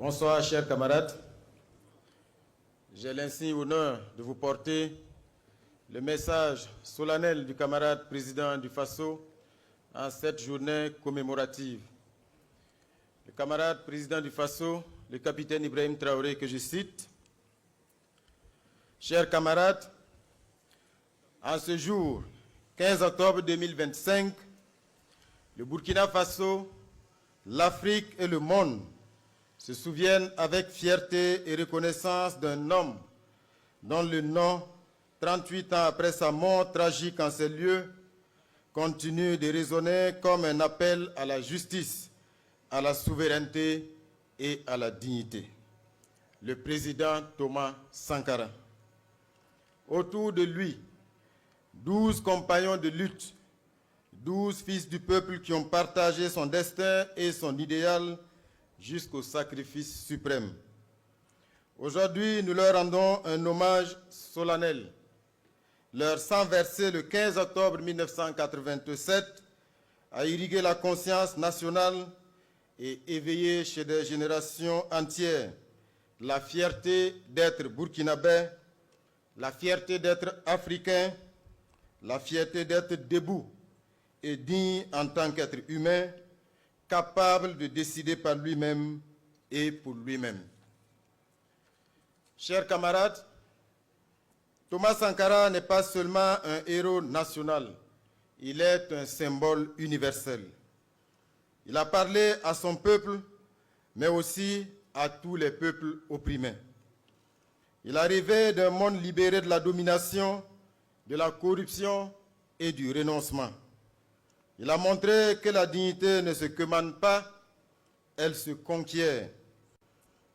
Bonsoir, chers camarades. J'ai l'insigne honneur de vous porter le message solennel du camarade président du Faso en cette journée commémorative. Le camarade président du Faso, le capitaine Ibrahim Traoré, que je cite. Chers camarades, en ce jour, 15 octobre 2025, le Burkina Faso, l'Afrique et le monde se souviennent avec fierté et reconnaissance d'un homme dont le nom, 38 ans après sa mort tragique en ces lieux, continue de résonner comme un appel à la justice, à la souveraineté et à la dignité. Le président Thomas Sankara. Autour de lui, 12 compagnons de lutte, 12 fils du peuple qui ont partagé son destin et son idéal jusqu'au sacrifice suprême. Aujourd'hui, nous leur rendons un hommage solennel. Leur sang versé le 15 octobre 1987 a irrigué la conscience nationale et éveillé chez des générations entières la fierté d'être burkinabé, la fierté d'être africain, la fierté d'être debout et digne en tant qu'être humain, capable de décider par lui-même et pour lui-même. Chers camarades, Thomas Sankara n'est pas seulement un héros national, il est un symbole universel. Il a parlé à son peuple, mais aussi à tous les peuples opprimés. Il a rêvé d'un monde libéré de la domination, de la corruption et du renoncement. Il a montré que la dignité ne se commande pas, elle se conquiert.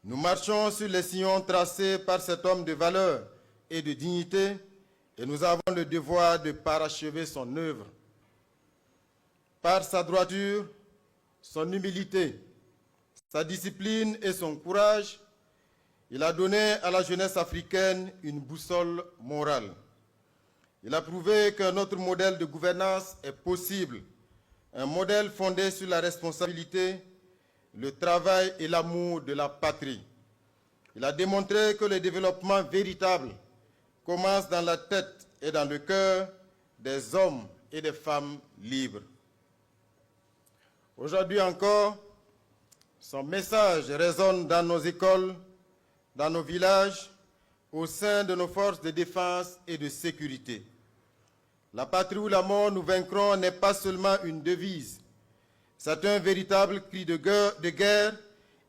Nous marchons sur les sillons tracés par cet homme de valeur et de dignité et nous avons le devoir de parachever son œuvre. Par sa droiture, son humilité, sa discipline et son courage, il a donné à la jeunesse africaine une boussole morale. Il a prouvé qu'un autre modèle de gouvernance est possible, un modèle fondé sur la responsabilité, le travail et l'amour de la patrie. Il a démontré que le développement véritable commence dans la tête et dans le cœur des hommes et des femmes libres. Aujourd'hui encore, son message résonne dans nos écoles, dans nos villages, au sein de nos forces de défense et de sécurité. La patrie ou la mort, nous vaincrons n'est pas seulement une devise. C'est un véritable cri de guerre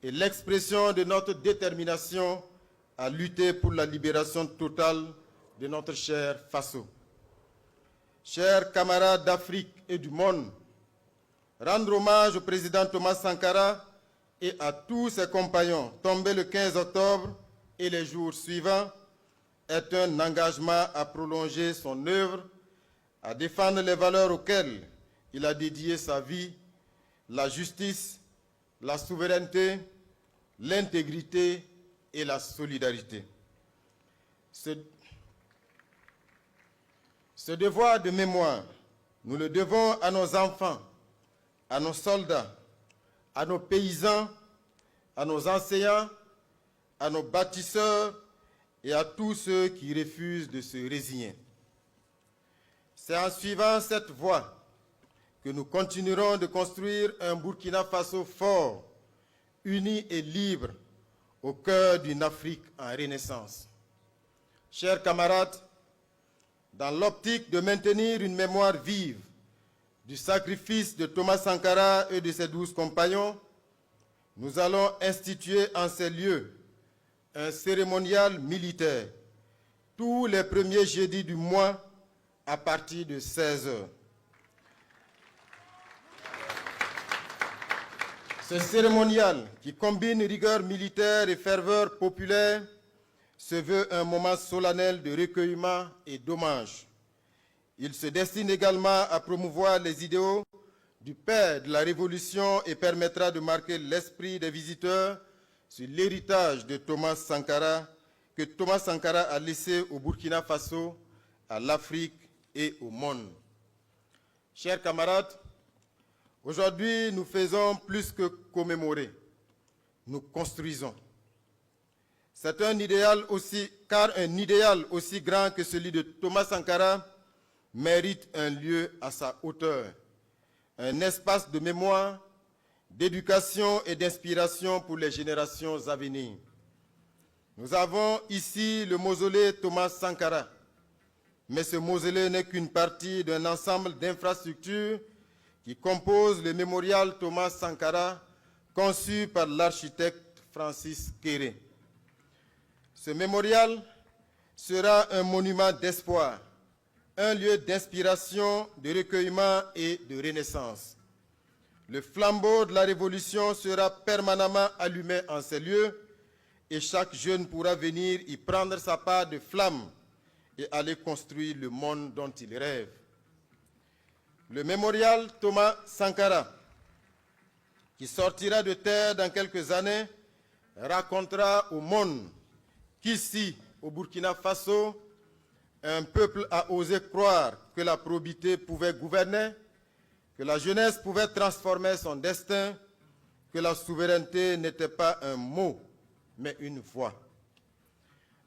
et l'expression de notre détermination à lutter pour la libération totale de notre cher Faso. Chers camarades d'Afrique et du monde, rendre hommage au président Thomas Sankara et à tous ses compagnons tombés le 15 octobre et les jours suivants est un engagement à prolonger son œuvre, à défendre les valeurs auxquelles il a dédié sa vie, la justice, la souveraineté, l'intégrité et la solidarité. Ce devoir de mémoire, nous le devons à nos enfants, à nos soldats, à nos paysans, à nos enseignants, à nos bâtisseurs et à tous ceux qui refusent de se résigner. C'est en suivant cette voie que nous continuerons de construire un Burkina Faso fort, uni et libre, au cœur d'une Afrique en renaissance. Chers camarades, dans l'optique de maintenir une mémoire vive du sacrifice de Thomas Sankara et de ses 12 compagnons, nous allons instituer en ces lieux un cérémonial militaire tous les premiers jeudis du mois à partir de 16 h. Ce cérémonial, qui combine rigueur militaire et ferveur populaire, se veut un moment solennel de recueillement et d'hommage. Il se destine également à promouvoir les idéaux du père de la Révolution et permettra de marquer l'esprit des visiteurs sur l'héritage de Thomas Sankara, que Thomas Sankara a laissé au Burkina Faso, à l'Afrique et au monde. Chers camarades, aujourd'hui, nous faisons plus que commémorer. nous construisons. C'est un idéal aussi, car un idéal aussi grand que celui de Thomas Sankara mérite un lieu à sa hauteur, un espace de mémoire, d'éducation et d'inspiration pour les générations à venir. Nous avons ici le mausolée Thomas Sankara, mais ce mausolée n'est qu'une partie d'un ensemble d'infrastructures qui composent le mémorial Thomas Sankara conçu par l'architecte Francis Kéré. Ce mémorial sera un monument d'espoir, un lieu d'inspiration, de recueillement et de renaissance. Le flambeau de la Révolution sera permanemment allumé en ces lieux et chaque jeune pourra venir y prendre sa part de flamme et aller construire le monde dont il rêve. Le mémorial Thomas Sankara, qui sortira de terre dans quelques années, racontera au monde qu'ici, au Burkina Faso, un peuple a osé croire que la probité pouvait gouverner, que la jeunesse pouvait transformer son destin, que la souveraineté n'était pas un mot, mais une voix.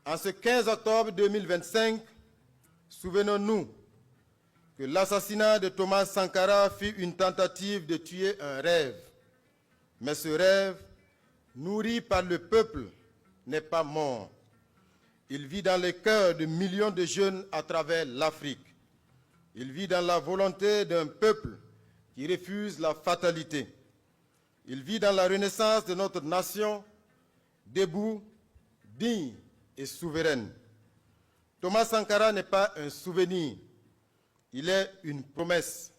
En ce 15 octobre 2025, souvenons-nous que l'assassinat de Thomas Sankara fut une tentative de tuer un rêve. Mais ce rêve, nourri par le peuple, n'est pas mort. Il vit dans les cœurs de millions de jeunes à travers l'Afrique. Il vit dans la volonté d'un peuple qui refuse la fatalité. Il vit dans la renaissance de notre nation, debout, digne et souveraine. Thomas Sankara n'est pas un souvenir, il est une promesse.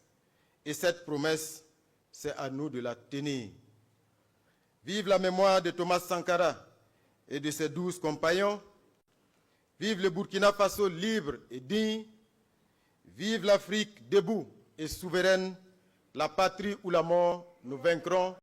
Et cette promesse, c'est à nous de la tenir. Vive la mémoire de Thomas Sankara et de ses 12 compagnons. Vive le Burkina Faso libre et digne. Vive l'Afrique debout et souveraine. La patrie ou la mort, nous vaincrons.